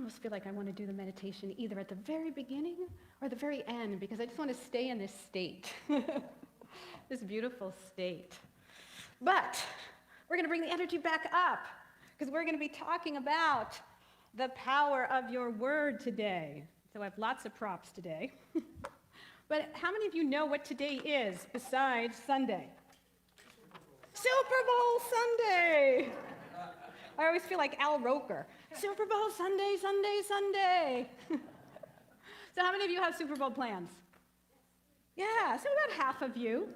almost feel like I want to do the meditation either at the very beginning or the very end, because I just want to stay in this state, this beautiful state. But we're going to bring the energy back up, because we're going to be talking about the power of your word today. So I have lots of props today. But how many of you know what today is besides Sunday? Super Bowl Sunday. I always feel like Al Roker. Super Bowl Sunday, Sunday, Sunday. So how many of you have Super Bowl plans? Yeah, so about half of you.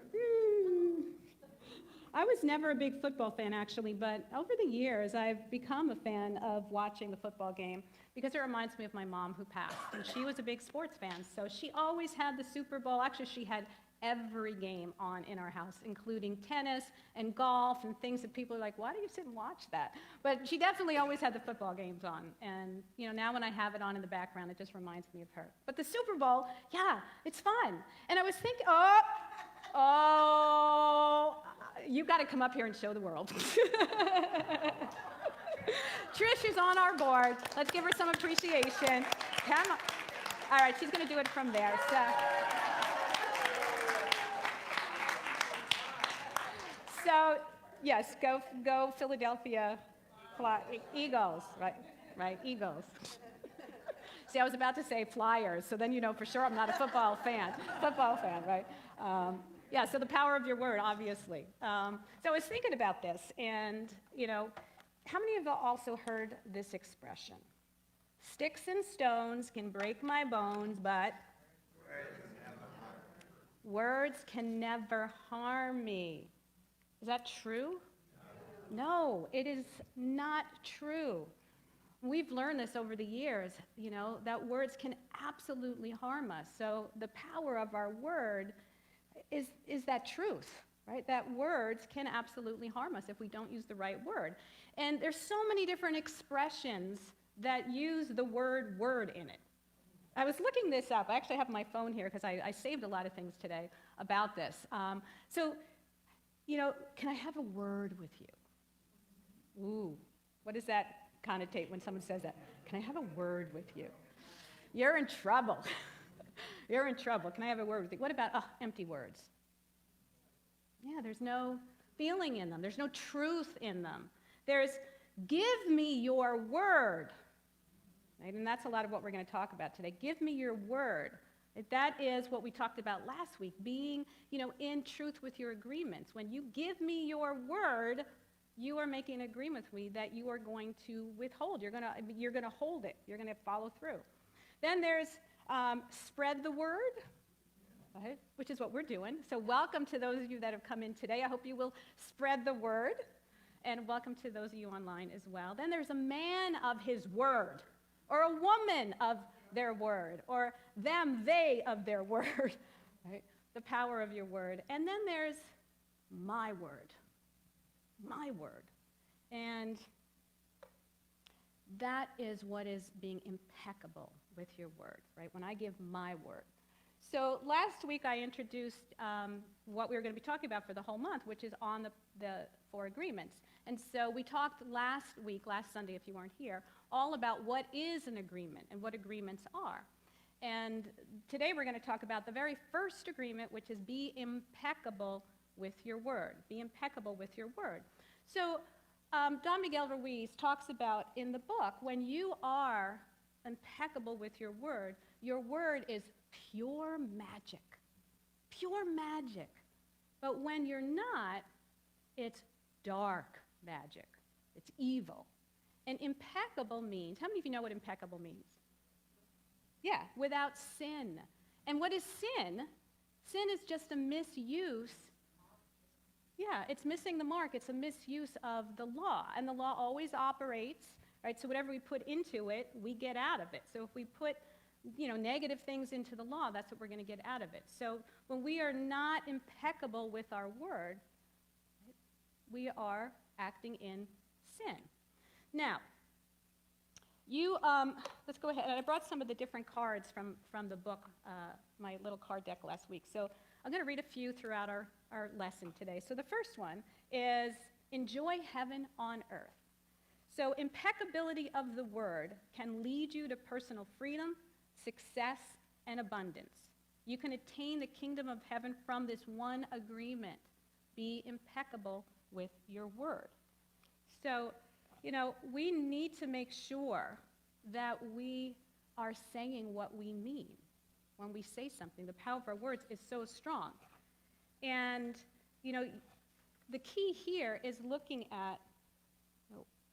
I was never a big football fan, actually, but over the years, I've become a fan of watching the football game because it reminds me of my mom who passed, and she was a big sports fan, so she always had the Super Bowl. Actually, she had every game on in our house, including tennis and golf and things that people are like, why do you sit and watch that? But she definitely always had the football games on, and now when I have it on in the background, it just reminds me of her. But the Super Bowl, yeah, it's fun. And I was thinking, you've got to come up here and show the world. Trish is on our board. Let's give her some appreciation. Come on. All right, she's going to do it from there. So yes, go Philadelphia Eagles, right, Eagles. See, I was about to say Flyers, so then you know for sure I'm not a football fan, right? Yeah, so the power of your word, obviously. So I was thinking about this, and, how many of you also heard this expression? Sticks and stones can break my bones, but words can never harm me. Is that true? No, it is not true. We've learned this over the years, that words can absolutely harm us. So the power of our word is that truth, right? That words can absolutely harm us if we don't use the right word. And there's so many different expressions that use the word in it. I was looking this up. I actually have my phone here because I saved a lot of things today about this. Can I have a word with you? Ooh, what does that connotate when someone says that? Can I have a word with you? You're in trouble. You're in trouble. Can I have a word with you? What about empty words? Yeah, there's no feeling in them. There's no truth in them. There's, give me your word. Right? And that's a lot of what we're going to talk about today. Give me your word. That is what we talked about last week, being, in truth with your agreements. When you give me your word, you are making an agreement with me that you are going to withhold. You're going to hold it. You're going to follow through. Then there's spread the word, right? Which is what we're doing. So welcome to those of you that have come in today. I hope you will spread the word. And welcome to those of you online as well. Then there's a man of his word, or a woman of their word, or them, they of their word, right? The power of your word. And then there's my word. My word. And that is what is being impeccable with your word, right? When I give my word. So last week I introduced what we were going to be talking about for the whole month, which is on the 4 agreements. And so we talked last Sunday, if you weren't here, all about what is an agreement and what agreements are. And today we're going to talk about the very first agreement, which is be impeccable with your word. Be impeccable with your word. So Don Miguel Ruiz talks about in the book, when you are impeccable with your word is pure magic. Pure magic. But when you're not, it's dark magic. It's evil. And impeccable means, how many of you know what impeccable means? Yeah, without sin. And what is sin? Sin is just a misuse. Yeah, it's missing the mark. It's a misuse of the law. And the law always operates, right? So whatever we put into it, we get out of it. So if we put, negative things into the law, that's what we're going to get out of it. So when we are not impeccable with our word, we are acting in sin. Now, let's go ahead. I brought some of the different cards from the book, my little card deck last week. So I'm going to read a few throughout our lesson today. So the first one is enjoy heaven on earth. So impeccability of the word can lead you to personal freedom, success, and abundance. You can attain the kingdom of heaven from this one agreement. Be impeccable with your word. So, we need to make sure that we are saying what we mean when we say something. The power of our words is so strong. And, the key here is looking at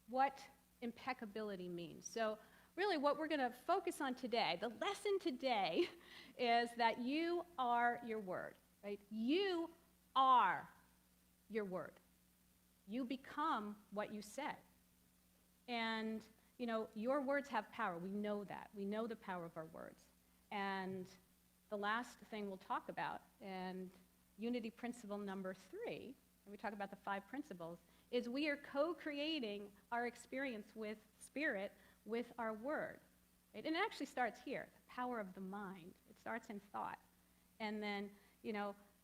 what impeccability means. So really what we're going to focus on today, the lesson today, is that you are your word, right? You are your word. You become what you say. And, your words have power. We know that. We know the power of our words. And the last thing we'll talk about, and unity principle number 3, and we talk about the 5 principles, is we are co-creating our experience with spirit with our word. Right? And it actually starts here, the power of the mind. It starts in thought. And then,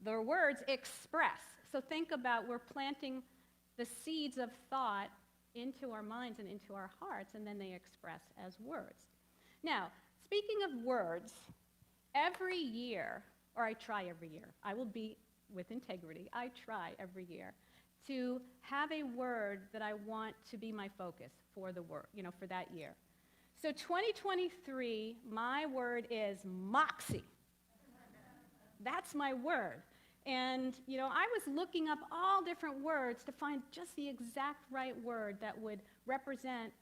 the words express. So think about, we're planting the seeds of thought into our minds and into our hearts, and then they express as words. Now, speaking of words, every year, or I try every year, I will be with integrity, I try every year to have a word that I want to be my focus for the word, for that year. So 2023, my word is moxie. That's my word. And, I was looking up all different words to find just the exact right word that would represent,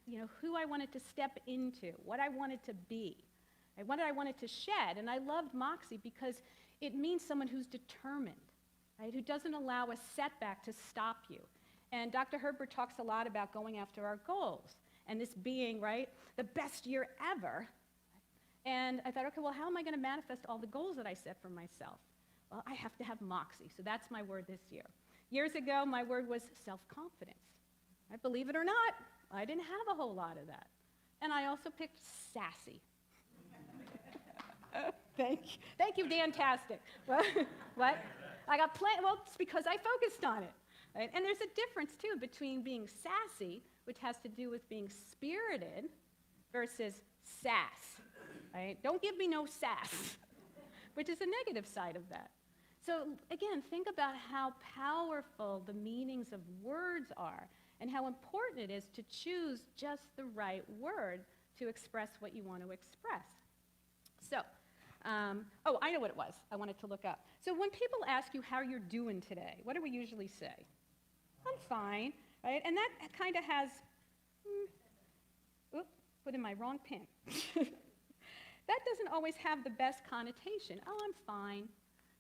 who I wanted to step into, what I wanted to be, and what I wanted to shed. And I loved moxie because it means someone who's determined, right, who doesn't allow a setback to stop you. And Dr. Herbert talks a lot about going after our goals, and this being, right, the best year ever. And I thought, okay, well, how am I going to manifest all the goals that I set for myself? Well, I have to have moxie, so that's my word this year. Years ago, my word was self-confidence. Right? Believe it or not, I didn't have a whole lot of that. And I also picked sassy. Thank you, Dantastic. What? I got plenty. Well, it's because I focused on it. Right? And there's a difference, too, between being sassy, which has to do with being spirited, versus sass. Right? Don't give me no sass, which is a negative side of that. So again, think about how powerful the meanings of words are and how important it is to choose just the right word to express what you want to express. So, I know what it was. I wanted to look up. So when people ask you how you're doing today, what do we usually say? I'm fine, right? And that kind of has, put in my wrong pin. That doesn't always have the best connotation. Oh, I'm fine.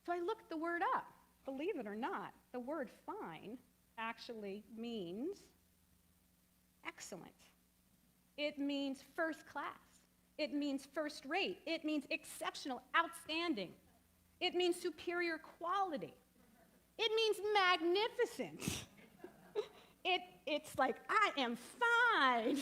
So I looked the word up. Believe it or not, the word fine actually means excellent. It means first class. It means first rate. It means exceptional, outstanding. It means superior quality. It means magnificent. It's like, I am fine.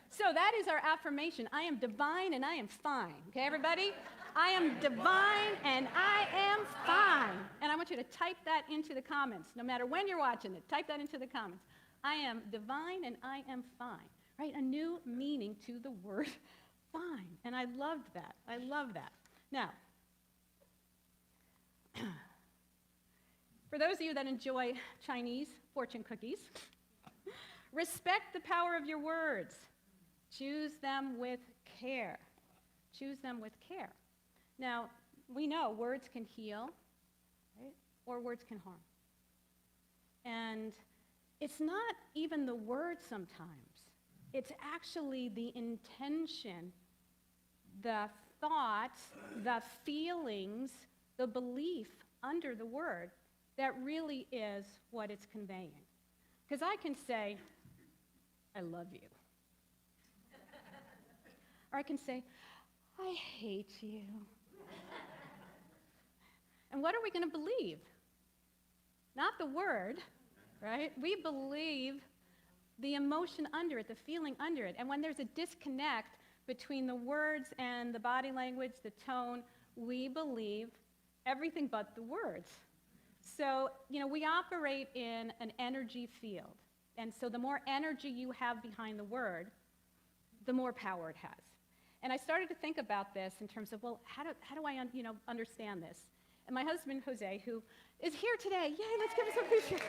So that is our affirmation. I am divine and I am fine. Okay, everybody? I am divine and I am fine. And I want you to type that into the comments. No matter when you're watching it, type that into the comments. I am divine and I am fine. Right? A new meaning to the word fine. And I loved that. I love that. Now, for those of you that enjoy Chinese fortune cookies, respect the power of your words. Choose them with care. Choose them with care. Now, we know words can heal, right? Or words can harm. And it's not even the word sometimes. It's actually the intention, the thoughts, the feelings, the belief under the word that really is what it's conveying. Because I can say, I love you. Or I can say, I hate you. And what are we going to believe? Not the word, right? We believe the emotion under it, the feeling under it. And when there's a disconnect between the words and the body language, the tone, we believe everything but the words. So, we operate in an energy field. And so the more energy you have behind the word, the more power it has. And I started to think about this in terms of, well, how do I understand this? And my husband, Jose, who is here today, yay, let's give us a appreciation,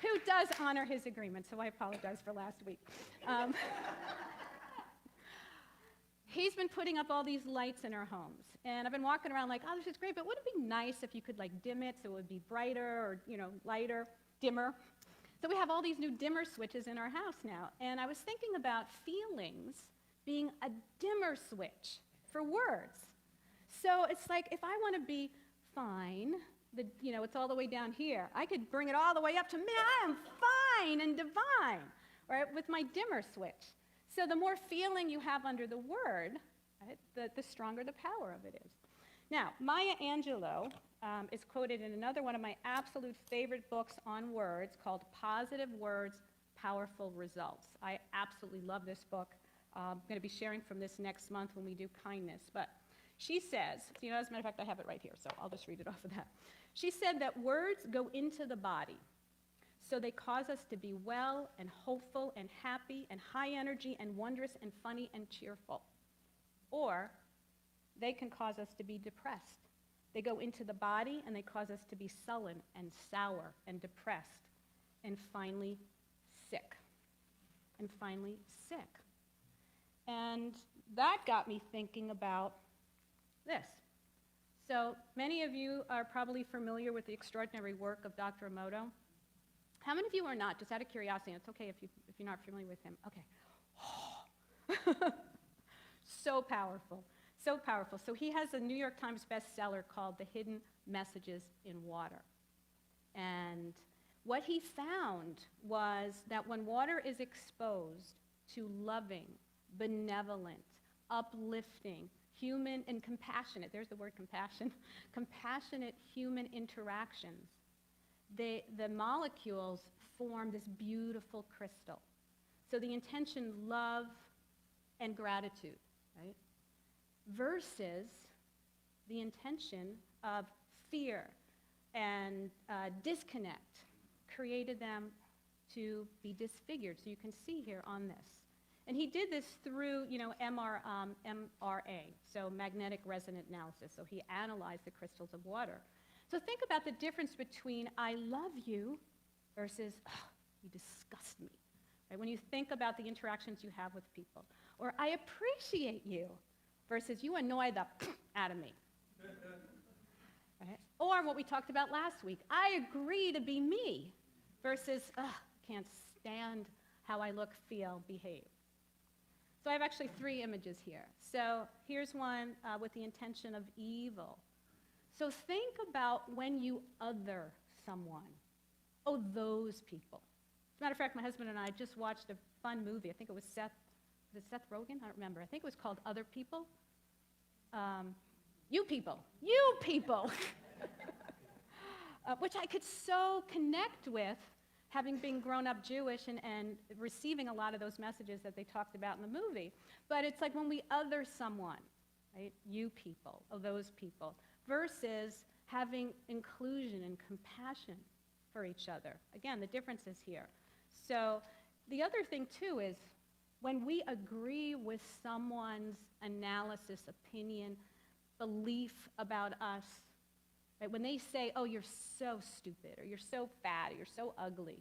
who does honor his agreement, so I apologize for last week. He's been putting up all these lights in our homes. And I've been walking around like, oh, this is great, but wouldn't it be nice if you could like dim it so it would be brighter or, lighter, dimmer? So we have all these new dimmer switches in our house now. And I was thinking about feelings being a dimmer switch for words. So it's like if I want to be fine, it's all the way down here. I could bring it all the way up to, man, I am fine and divine, right, with my dimmer switch. So the more feeling you have under the word, right, the stronger the power of it is. Now, Maya Angelou is quoted in another one of my absolute favorite books on words called Positive Words, Powerful Results. I absolutely love this book. I'm going to be sharing from this next month when we do kindness. But she says, as a matter of fact, I have it right here, so I'll just read it off of that. She said that words go into the body. So they cause us to be well and hopeful and happy and high energy and wondrous and funny and cheerful. Or they can cause us to be depressed. They go into the body and they cause us to be sullen and sour and depressed and finally sick. And finally sick. And that got me thinking about this. So many of you are probably familiar with the extraordinary work of Dr. Emoto. How many of you are not? Just out of curiosity, and it's okay if you're not familiar with him. Okay. So powerful, so powerful. So he has a New York Times bestseller called The Hidden Messages in Water. And what he found was that when water is exposed to loving, benevolent, uplifting, human and compassionate, there's the word compassion, compassionate human interactions, the molecules form this beautiful crystal. So the intention, love and gratitude, right? Versus the intention of fear and disconnect created them to be disfigured. So you can see here on this. And he did this through, MRA, so magnetic resonant analysis. So he analyzed the crystals of water. So think about the difference between I love you versus you disgust me. Right? When you think about the interactions you have with people. Or I appreciate you versus you annoy the out of me. Right? Or what we talked about last week, I agree to be me versus can't stand how I look, feel, behave. So I have actually 3 images here. So here's one with the intention of evil. So think about when you other someone. Oh, those people. As a matter of fact, my husband and I just watched a fun movie. I think it was Seth Rogen? I don't remember. I think it was called Other People. You People. You People. Which I could so connect with, having been grown up Jewish and receiving a lot of those messages that they talked about in the movie. But it's like when we other someone, right? You people, oh, those people, versus having inclusion and compassion for each other. Again, the difference is here. So the other thing, too, is when we agree with someone's analysis, opinion, belief about us, right? When they say, oh, you're so stupid, or you're so fat, or you're so ugly,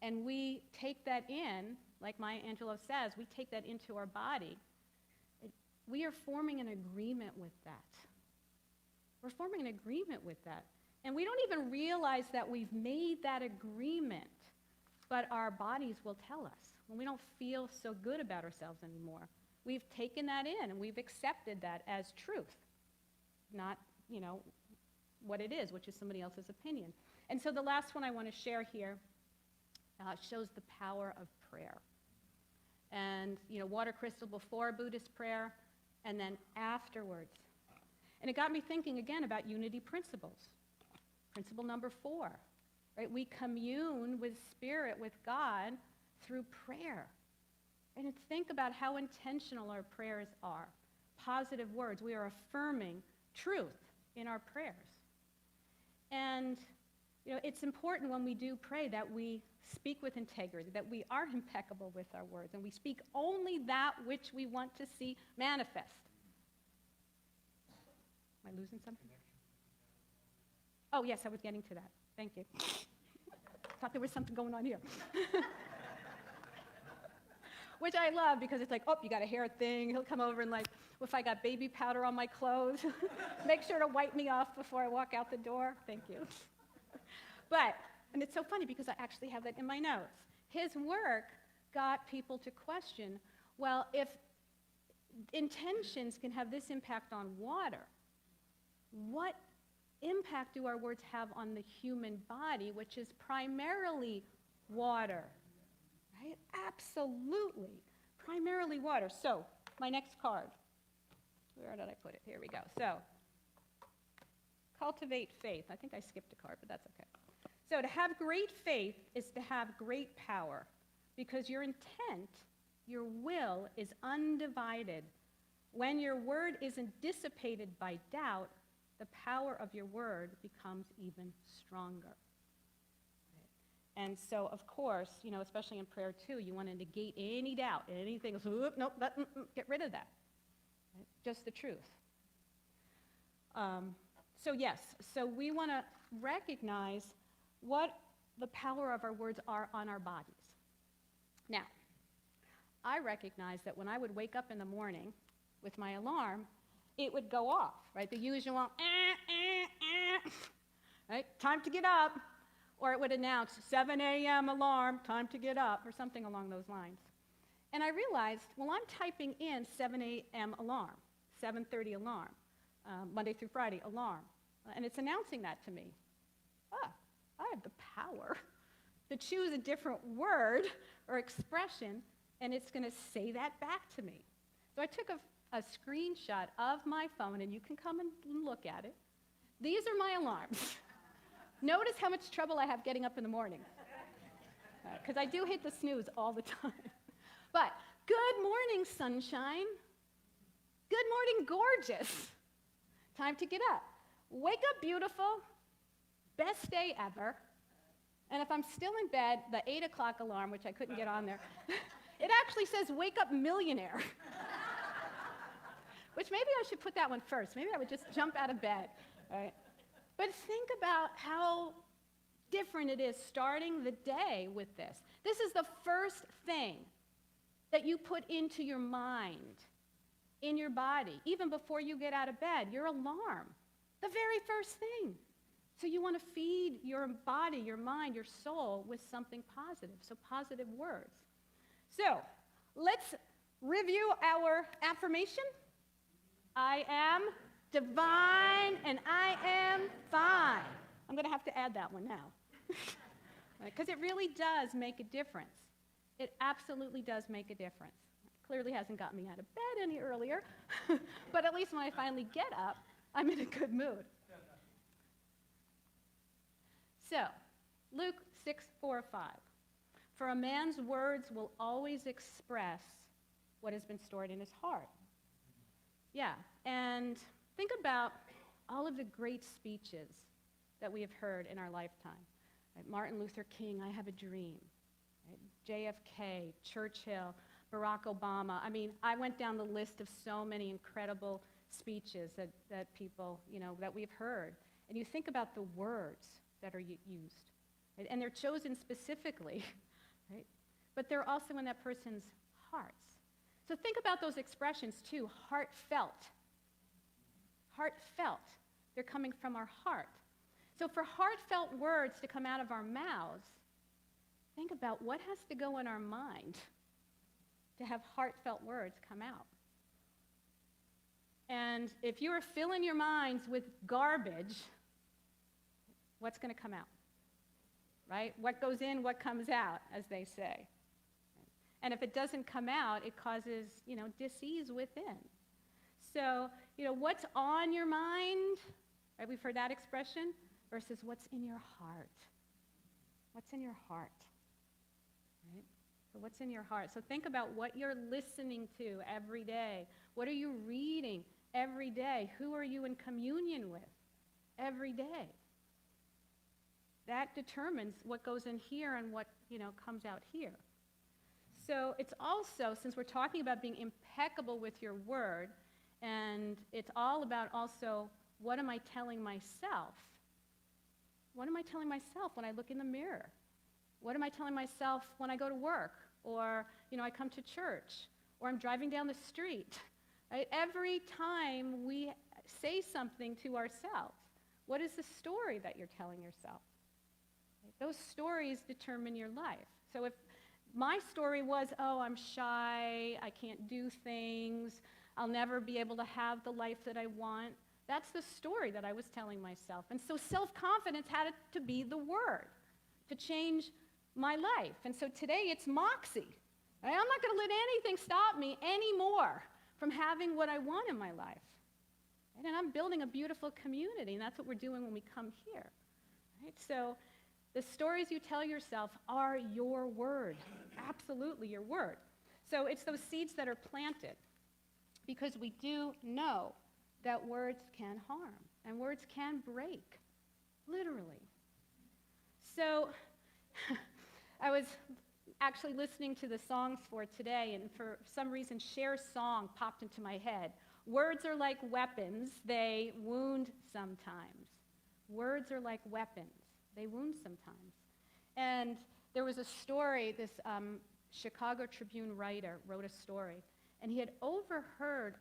and we take that in, like Maya Angelou says, we take that into our body, we are forming an agreement with that. We're forming an agreement with that. And we don't even realize that we've made that agreement, but our bodies will tell us when we don't feel so good about ourselves anymore. We've taken that in, and we've accepted that as truth, not, what it is, which is somebody else's opinion. And so the last one I want to share here shows the power of prayer. And, water crystal before Buddhist prayer, and then afterwards. And it got me thinking again about unity principles. Principle number 4, right? We commune with Spirit, with God, through prayer. And think about how intentional our prayers are. Positive words. We are affirming truth in our prayers. And, it's important when we do pray that we speak with integrity, that we are impeccable with our words, and we speak only that which we want to see manifest. Am I losing something? Oh, yes, I was getting to that. Thank you. Thought there was something going on here. Which I love because it's like, oh, you got a hair thing. He'll come over and like, if I got baby powder on my clothes, make sure to wipe me off before I walk out the door. Thank you. But, and it's so funny because I actually have that in my notes. His work got people to question, well, if intentions can have this impact on water, what impact do our words have on the human body, which is primarily water? Right? Absolutely. Primarily water. So, my next card. Where did I put it? Here we go. So, cultivate faith. I think I skipped a card, but that's okay. So, to have great faith is to have great power because your intent, your will is undivided. When your word isn't dissipated by doubt, the power of your word becomes even stronger. And so, of course, especially in prayer too, you want to negate any doubt, anything. Nope, get rid of that. Right? Just the truth. So we want to recognize what the power of our words are on our bodies. Now, I recognize that when I would wake up in the morning with my alarm, it would go off, right? The usual, right? Time to get up. Or it would announce 7 a.m. alarm, time to get up, or something along those lines. And I realized, well, I'm typing in 7 a.m. alarm, 7:30 alarm, Monday through Friday alarm, and it's announcing that to me. I have the power to choose a different word or expression, and it's going to say that back to me. So I took a screenshot of my phone, and you can come and look at it. These are my alarms. Notice how much trouble I have getting up in the morning. Because I do hit the snooze all the time. But good morning, sunshine. Good morning, gorgeous. Time to get up. Wake up, beautiful. Best day ever. And if I'm still in bed, the 8 o'clock alarm, which I couldn't get on there, it actually says, wake up, millionaire. Which maybe I should put that one first. Maybe I would just jump out of bed, right? But think about how different it is starting the day with this. This is the first thing that you put into your mind, in your body, even before you get out of bed, your alarm, the very first thing. So you want to feed your body, your mind, your soul with something positive, so positive words. So let's review our affirmation. I am divine, and I am fine. I'm going to have to add that one now. Because it really does make a difference. It absolutely does make a difference. It clearly hasn't got me out of bed any earlier, but at least when I finally get up, I'm in a good mood. So, Luke 6:4-5. For a man's words will always express what has been stored in his heart. Yeah, and think about all of the great speeches that we have heard in our lifetime. Right? Martin Luther King, I have a dream. Right? JFK, Churchill, Barack Obama. I mean, I went down the list of so many incredible speeches that people, that we've heard. And you think about the words that are used. Right? And they're chosen specifically, right? But they're also in that person's hearts. So think about those expressions too, heartfelt. Heartfelt. They're coming from our heart. So for heartfelt words to come out of our mouths, think about what has to go in our mind to have heartfelt words come out. And if you are filling your minds with garbage, what's going to come out? Right? What goes in, what comes out, as they say. And if it doesn't come out, it causes, dis-ease within. So, what's on your mind, right? We've heard that expression, versus what's in your heart. What's in your heart? Right? So what's in your heart? So think about what you're listening to every day. What are you reading every day? Who are you in communion with every day? that determines what goes in here and what, comes out here. So it's also, since we're talking about being impeccable with your word, and it's all about also, what am I telling myself? What am I telling myself when I look in the mirror? What am I telling myself when I go to work? Or, I come to church? Or I'm driving down the street? Right? Every time we say something to ourselves, what is the story that you're telling yourself? Right? Those stories determine your life. So if my story was, oh, I'm shy, I can't do things, I'll never be able to have the life that I want, that's the story that I was telling myself. And so self-confidence had to be the word to change my life. And so today it's moxie. Right? I'm not going to let anything stop me anymore from having what I want in my life. Right? And I'm building a beautiful community, and that's what we're doing when we come here. Right? So the stories you tell yourself are your word, absolutely your word. So it's those seeds that are planted, because we do know that words can harm, and words can break, literally. So I was actually listening to the songs for today, and for some reason Cher's song popped into my head. Words are like weapons, they wound sometimes. Words are like weapons, they wound sometimes. And there was a story, this Chicago Tribune writer wrote a story, and he had overheard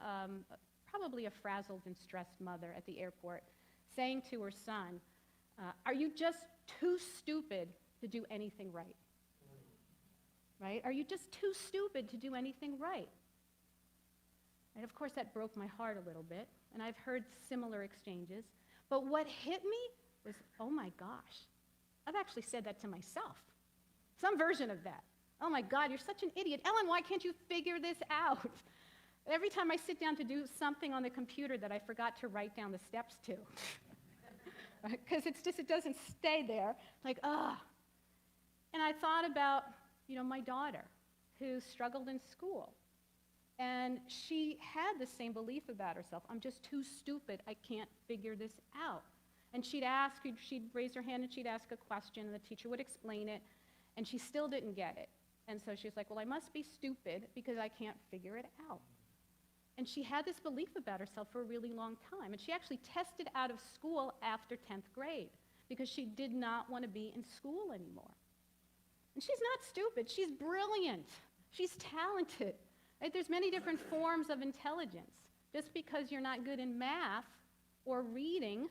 probably a frazzled and stressed mother at the airport saying to her son, are you just too stupid to do anything right? Right? Are you just too stupid to do anything right? And of course that broke my heart a little bit, and I've heard similar exchanges. But what hit me was, oh my gosh, I've actually said that to myself. Some version of that. Oh my God, you're such an idiot. Ellen, why can't you figure this out? Every time I sit down to do something on the computer that I forgot to write down the steps to. Because it doesn't stay there. Like, And I thought about, my daughter who struggled in school. And she had the same belief about herself. I'm just too stupid. I can't figure this out. And she'd raise her hand and she'd ask a question, and the teacher would explain it, and she still didn't get it. And so she's like, well, I must be stupid because I can't figure it out. And she had this belief about herself for a really long time. And she actually tested out of school after 10th grade because she did not want to be in school anymore. And she's not stupid. She's brilliant. She's talented. Right? There's many different forms of intelligence. Just because you're not good in math or reading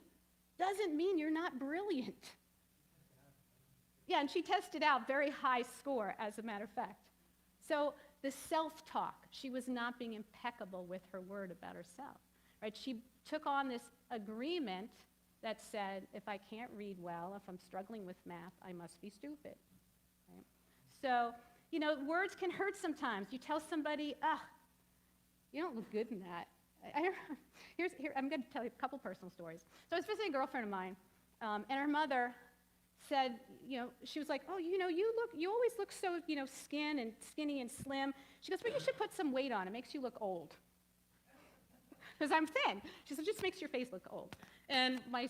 doesn't mean you're not brilliant. Yeah, and she tested out very high score, as a matter of fact. So the self-talk, she was not being impeccable with her word about herself. Right? She took on this agreement that said, if I can't read well, if I'm struggling with math, I must be stupid. Right? So, words can hurt sometimes. You tell somebody, you don't look good in that. I'm going to tell you a couple personal stories. So I was visiting a girlfriend of mine, and her mother said, she was like, oh, you always look so, skinny and slim. She goes, well, you should put some weight on. It makes you look old. Because I'm thin. She said, it just makes your face look old. And my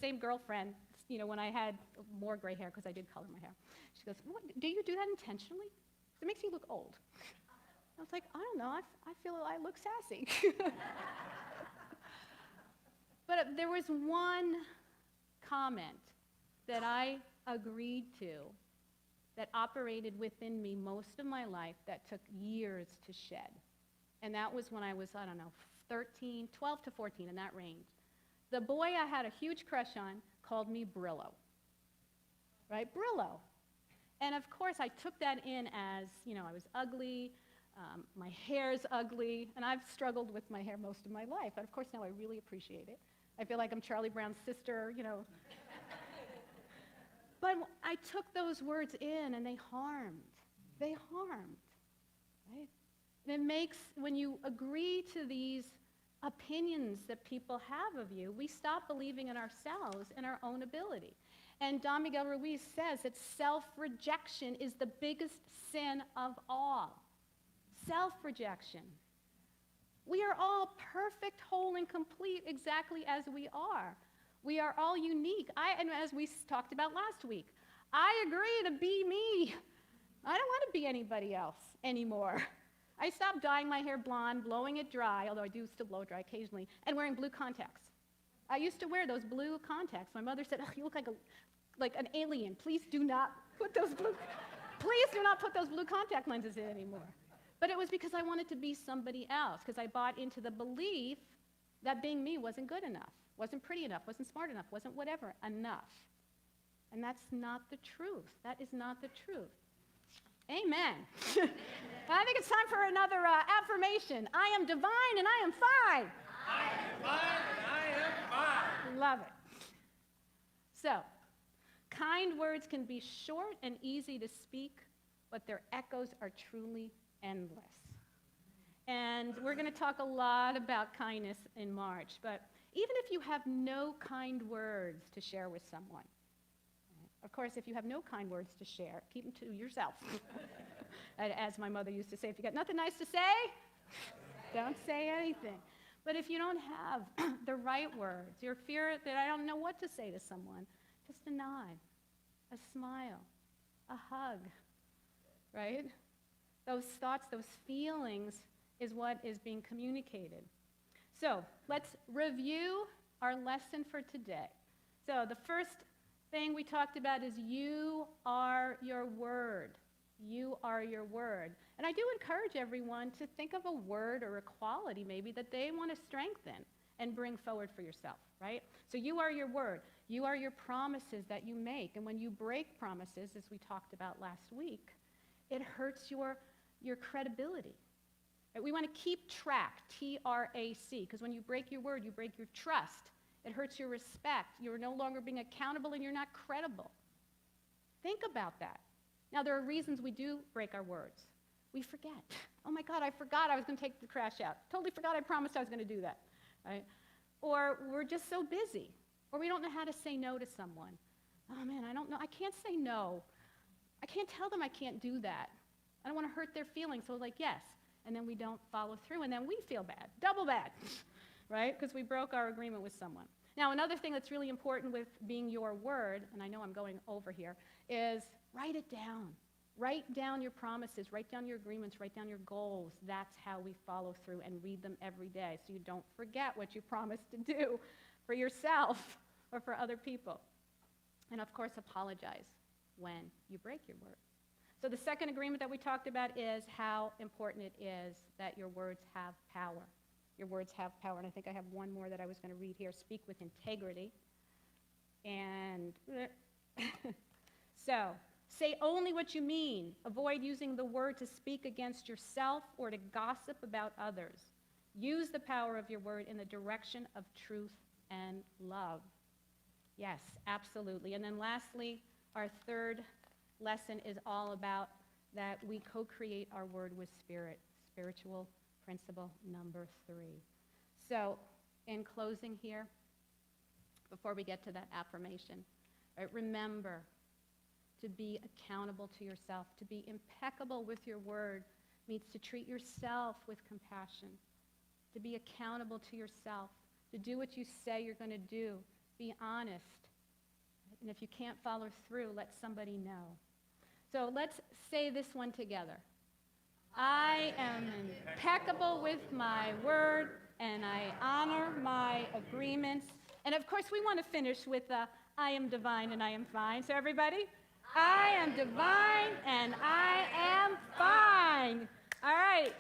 same girlfriend, when I had more gray hair, because I did color my hair, she goes, what, do you do that intentionally? It makes you look old. I was like, I don't know. I feel I look sassy. But there was one comment that I agreed to that operated within me most of my life that took years to shed. And that was when I was, 12 to 14, in that range. The boy I had a huge crush on called me Brillo. Right? Brillo. And of course, I took that in as, I was ugly, my hair's ugly, and I've struggled with my hair most of my life. But of course, now I really appreciate it. I feel like I'm Charlie Brown's sister, But I took those words in, and they harmed. They harmed, right? And it makes, when you agree to these opinions that people have of you, we stop believing in ourselves and our own ability. And Don Miguel Ruiz says that self-rejection is the biggest sin of all. Self-rejection. We are all perfect, whole, and complete exactly as we are. We are all unique. And as we talked about last week, I agree to be me. I don't want to be anybody else anymore. I stopped dyeing my hair blonde, blowing it dry, although I do still blow it dry occasionally, and wearing blue contacts. I used to wear those blue contacts. My mother said, "Oh, you look like an alien. Please do not put those blue contact lenses in anymore." But it was because I wanted to be somebody else, because I bought into the belief that being me wasn't good enough, wasn't pretty enough, wasn't smart enough, wasn't whatever enough. And that's not the truth. That is not the truth. Amen. I think it's time for another affirmation. I am divine and I am fine. I am divine and I am fine. Love it. So, kind words can be short and easy to speak, but their echoes are truly endless. And we're going to talk a lot about kindness in March, but even if you have no kind words to share with someone, of course, if you have no kind words to share, keep them to yourself. As my mother used to say, if you got nothing nice to say, don't say anything. But if you don't have the right words, your fear that I don't know what to say to someone, just a nod, a smile, a hug, right? Those thoughts, those feelings is what is being communicated. So let's review our lesson for today. So the first thing we talked about is you are your word. You are your word. And I do encourage everyone to think of a word or a quality maybe that they want to strengthen and bring forward for yourself, right? So you are your word. You are your promises that you make. And when you break promises, as we talked about last week, it hurts your credibility. Right? We want to keep track, T-R-A-C, because when you break your word, you break your trust. It hurts your respect. You're no longer being accountable and you're not credible. Think about that. Now, there are reasons we do break our words. We forget. Oh my God, I forgot I was going to take the trash out. Totally forgot I promised I was going to do that. Right? Or we're just so busy. Or we don't know how to say no to someone. Oh man, I don't know. I can't say no. I can't tell them I can't do that. I don't want to hurt their feelings. So like, yes. And then we don't follow through. And then we feel bad. Double bad. Right? Because we broke our agreement with someone. Now, another thing that's really important with being your word, and I know I'm going over here, is write it down. Write down your promises, write down your agreements, write down your goals. That's how we follow through and read them every day so you don't forget what you promised to do for yourself or for other people. And of course, apologize when you break your word. So the second agreement that we talked about is how important it is that your words have power. Your words have power. And I think I have one more that I was going to read here. Speak with integrity. And so, say only what you mean. Avoid using the word to speak against yourself or to gossip about others. Use the power of your word in the direction of truth and love. Yes, absolutely. And then lastly, our third lesson is all about that we co-create our word with spirit, spiritual principle number 3. So, in closing here, before we get to that affirmation, right, remember to be accountable to yourself. To be impeccable with your word means to treat yourself with compassion. To be accountable to yourself. To do what you say you're going to do. Be honest. And if you can't follow through, let somebody know. So let's say this one together. I am impeccable with my word, and I honor my agreements. And of course, we want to finish with I am divine and I am fine. So everybody, I am divine and I am fine. All right.